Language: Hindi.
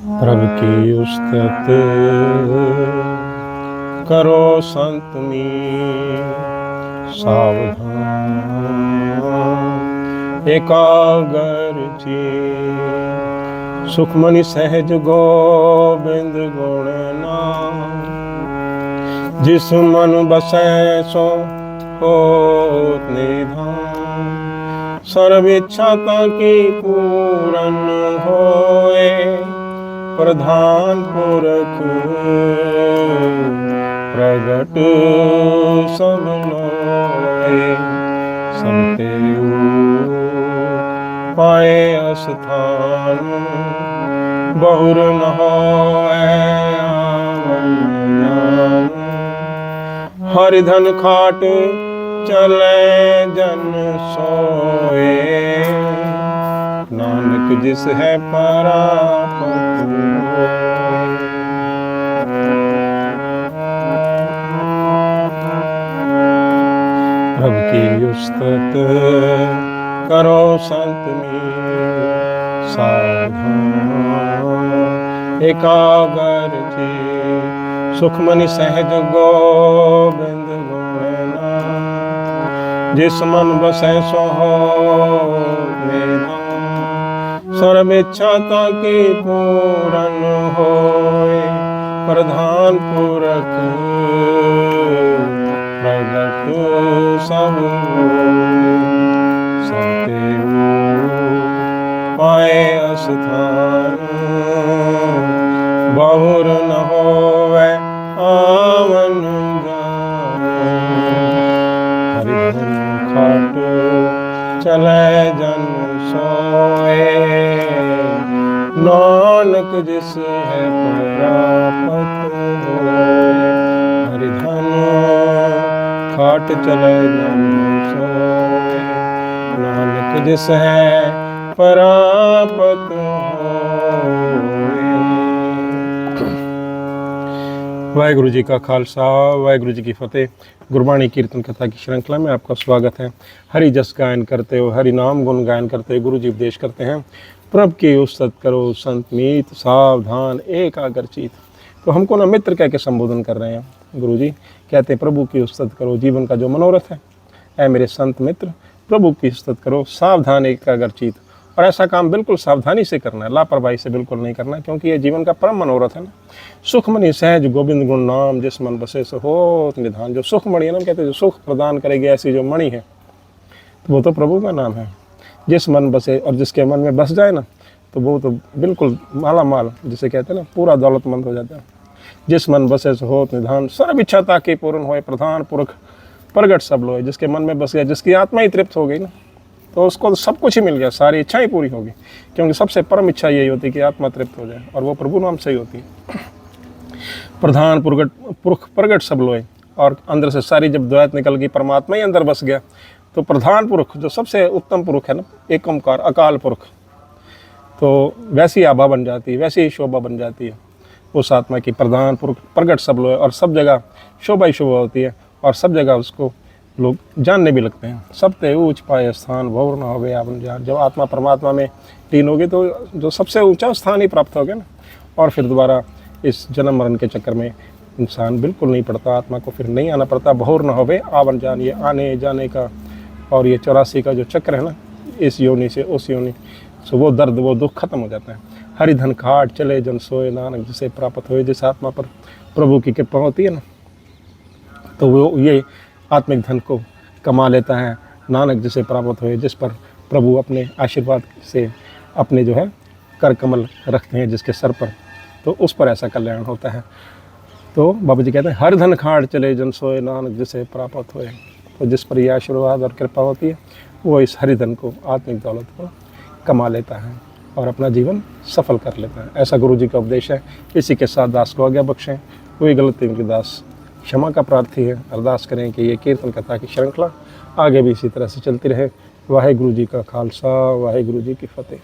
प्रभु की उस्तत करो संत में सावधान, एकाग्र जी सुखमणि सहज गोविंद गुण नाम, जिस मन बसै सो होत निधान, सर्व इच्छा की पूरन होए, प्रधान पुरख प्रगट सब लोए, सब तेऊ पाए स्थान, बहुर न होए आवन जान, हरिधन खाट चले जन सोए, नानक जिस है परापत होए। प्रभु की उस्तत करो संत में सावधान, एकाग्र जी सुखमणि सहज गोविंद गुण नाम, जिस मन बसै सो होत निधान, सर्व इच्छा की पूरन होए, प्रधान पुरख प्रगट सब लोए, सब तेऊ पाए स्थान, बहुर न होवे आवन जान, हरिधन खाट चले जन सोए, नानक जिस है परापत होए, हरिधन खाट चले जन सोए, नानक जिस है परापत होए। वाहिगुरु जी का खालसा, वाहिगुरु जी की फतेह। गुरबाणी कीर्तन कथा की श्रृंखला में आपका स्वागत है। हरि जस गायन करते हो, हरि नाम गुण गायन करते हुए गुरु जी उपदेश करते हैं, प्रभु की उस्तत करो संत मीत सावधान एकाग्र चित। तो हमको ना मित्र कह के संबोधन कर रहे हैं गुरु जी, कहते हैं प्रभु की उस्तत करो, जीवन का जो मनोरथ है, ऐ मेरे संत मित्र प्रभु की उस्तत करो सावधान एकाग्र चित। और ऐसा काम बिल्कुल सावधानी से करना है, लापरवाही से बिल्कुल नहीं करना, क्योंकि ये जीवन का परम मनोरथ है ना। सुखमणि सहज गोविंद गुण नाम, जिस मन बसे सो होत निधान। जो सुखमणि है ना, कहते हैं जो सुख प्रदान करेगी ऐसी जो मणि है, तो वो तो प्रभु का नाम है। जिस मन बसे और जिसके मन में बस जाए ना, तो वो तो बिल्कुल माला माल, जिसे कहते हैं ना, पूरा दौलतमंद हो जाता है। जिस मन बसे सो होत निधान, सर्व इच्छा ताकि पूर्ण होए, प्रधान पुरख प्रगट सब लोए। जिसके मन में बस गया, जिसकी आत्मा ही तृप्त हो गई ना, तो उसको सब कुछ ही मिल गया, सारी इच्छाएं पूरी होगी। क्योंकि सबसे परम इच्छा यही होती है कि आत्मा तृप्त हो जाए, और वो प्रभु नाम से ही होती है। प्रधान पुरख प्रगट सब लोए, और अंदर से सारी जब द्वैत निकल गई, परमात्मा ही अंदर बस गया, तो प्रधान पुरख जो सबसे उत्तम पुरुष है ना, एक ओंकार अकाल पुरख, तो वैसी आभा बन जाती है, वैसी ही शोभा बन जाती है उस आत्मा की। प्रधान पुरख प्रगट सब लोए, और सब जगह शोभा ही शोभा होती है, और सब जगह उसको लोग जानने भी लगते हैं। सब ते ऊंच पाए स्थान, भौर न होवे आवन जान। जब आत्मा परमात्मा में लीन होगी, तो जो सबसे ऊंचा स्थान ही प्राप्त हो गया ना, और फिर दोबारा इस जन्म मरण के चक्कर में इंसान बिल्कुल नहीं पड़ता, आत्मा को फिर नहीं आना पड़ता। भौर न होवे आवन जान, ये आने जाने का और ये 84 का जो चक्र है ना, इस योनि से उस योनि, सो वो दर्द वो दुख खत्म हो जाता है। हरिधन खाट चले जन सोए, नानक जिसे प्राप्त हुए। जिस आत्मा पर प्रभु की कृपा होती है ना, तो वो ये आत्मिक धन को कमा लेता है। नानक जिसे प्राप्त हुए, जिस पर प्रभु अपने आशीर्वाद से अपने जो है कर कमल रखते हैं जिसके सर पर, तो उस पर ऐसा कल्याण होता है। तो बाबा जी कहते हैं हर धन खाड़ चले जन सोए, नानक जिसे प्राप्त हुए। तो जिस पर यह आशीर्वाद और कृपा होती है, वो इस हरिधन को, आत्मिक दौलत को कमा लेता है और अपना जीवन सफल कर लेता है। ऐसा गुरु जी का उपदेश है। इसी के साथ दास को आज्ञा बख्शें। कोई गलती उनकी दास क्षमा का प्रार्थी है। अरदास करें कि ये कीर्तन कथा की श्रृंखला आगे भी इसी तरह से चलती रहे। वाहे गुरु जी का खालसा, वाहे गुरु जी की फतेह।